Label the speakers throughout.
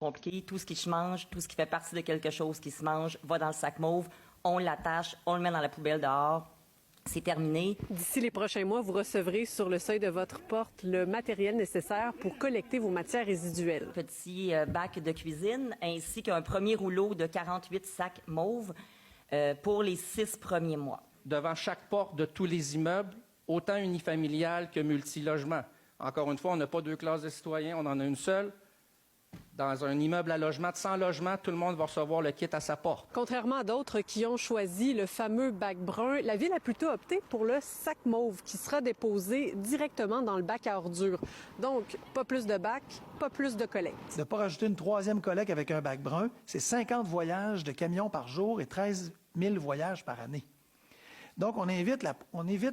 Speaker 1: Compliqué, tout ce qui se mange, tout ce qui fait partie de quelque chose qui se mange va dans le sac mauve, on l'attache, on le met dans la poubelle dehors. C'est terminé.
Speaker 2: D'ici les prochains mois, vous recevrez sur le seuil de votre porte le matériel nécessaire pour collecter vos matières résiduelles.
Speaker 1: Petit bac de cuisine ainsi qu'un premier rouleau de 48 sacs mauves pour les 6 premiers mois.
Speaker 3: Devant chaque porte de tous les immeubles, autant unifamilial que multilogement. Encore une fois, on n'a pas deux classes de citoyens, on en a une seule. Dans un immeuble à logement de 100 logements, tout le monde va recevoir le kit à sa porte.
Speaker 2: Contrairement à d'autres qui ont choisi le fameux bac brun, la Ville a plutôt opté pour le sac mauve qui sera déposé directement dans le bac à ordures. Donc, pas plus de bac, pas plus de collecte.
Speaker 4: De ne pas rajouter une troisième collecte avec un bac brun, c'est 50 voyages de camions par jour et 13 000 voyages par année. Donc, on évite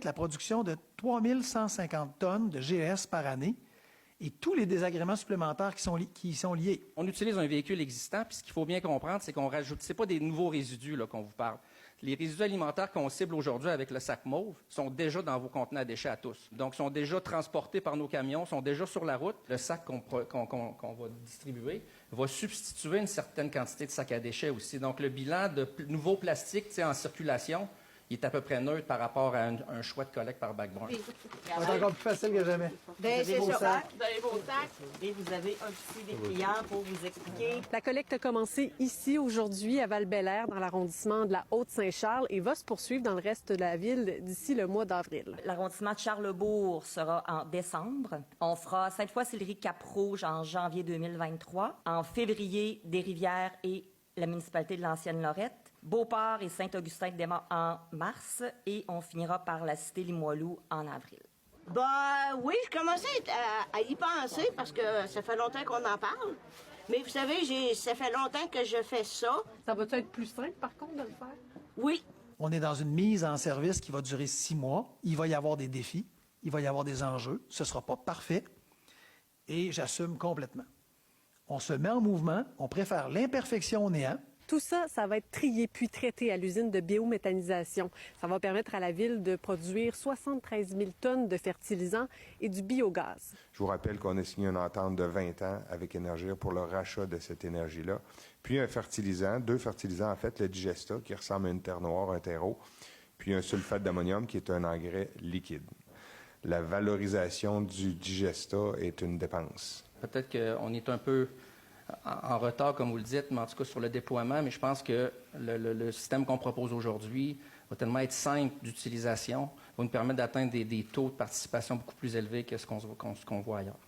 Speaker 4: la production de 3 150 tonnes de GES par année et tous les désagréments supplémentaires qui y sont liés.
Speaker 3: On utilise un véhicule existant, puis ce qu'il faut bien comprendre, c'est qu'on rajoute, c'est pas des nouveaux résidus là, qu'on vous parle. Les résidus alimentaires qu'on cible aujourd'hui avec le sac mauve sont déjà dans vos contenants à déchets à tous. Donc, sont déjà transportés par nos camions, sont déjà sur la route. Le sac qu'on va distribuer va substituer une certaine quantité de sacs à déchets aussi. Donc, le bilan de nouveaux plastiques en circulation, il est à peu près neutre par rapport à un choix de collecte par bac brun.
Speaker 4: C'est encore plus facile que jamais.
Speaker 1: Bien, c'est ça. Vous avez vos sacs et vous avez un petit dépliant pour vous expliquer.
Speaker 2: La collecte a commencé ici aujourd'hui à Val-Bélair, dans l'arrondissement de la Haute-Saint-Charles et va se poursuivre dans le reste de la ville d'ici le mois d'avril.
Speaker 1: L'arrondissement de Charlesbourg sera en décembre. On fera Sainte-Foy-Sillery-Cap-Rouge en janvier 2023. En février, Des-Rivières et la municipalité de l'Ancienne-Lorette. Beauport et Saint-Augustin-de-Desmaures en mars et on finira par la cité Limoilou en avril.
Speaker 5: Oui, je commençais à y penser parce que ça fait longtemps qu'on en parle. Mais vous savez, ça fait longtemps que je fais ça.
Speaker 2: Ça va-tu être plus simple, par contre, de le faire?
Speaker 5: Oui.
Speaker 4: On est dans une mise en service qui va durer 6 mois. Il va y avoir des défis, il va y avoir des enjeux. Ce ne sera pas parfait et j'assume complètement. On se met en mouvement, on préfère l'imperfection au néant.
Speaker 2: Tout ça, ça va être trié puis traité à l'usine de biométhanisation. Ça va permettre à la Ville de produire 73 000 tonnes de fertilisants et du biogaz.
Speaker 6: Je vous rappelle qu'on a signé une entente de 20 ans avec Énergir pour le rachat de cette énergie-là. Puis un fertilisant, 2 fertilisants en fait, le Digesta qui ressemble à une terre noire, un terreau, puis un sulfate d'ammonium qui est un engrais liquide. La valorisation du Digesta est une dépense.
Speaker 3: Peut-être qu'on est un peu en retard, comme vous le dites, mais en tout cas sur le déploiement, mais je pense que le système qu'on propose aujourd'hui va tellement être simple d'utilisation, va nous permettre d'atteindre des taux de participation beaucoup plus élevés que ce qu'on voit ailleurs.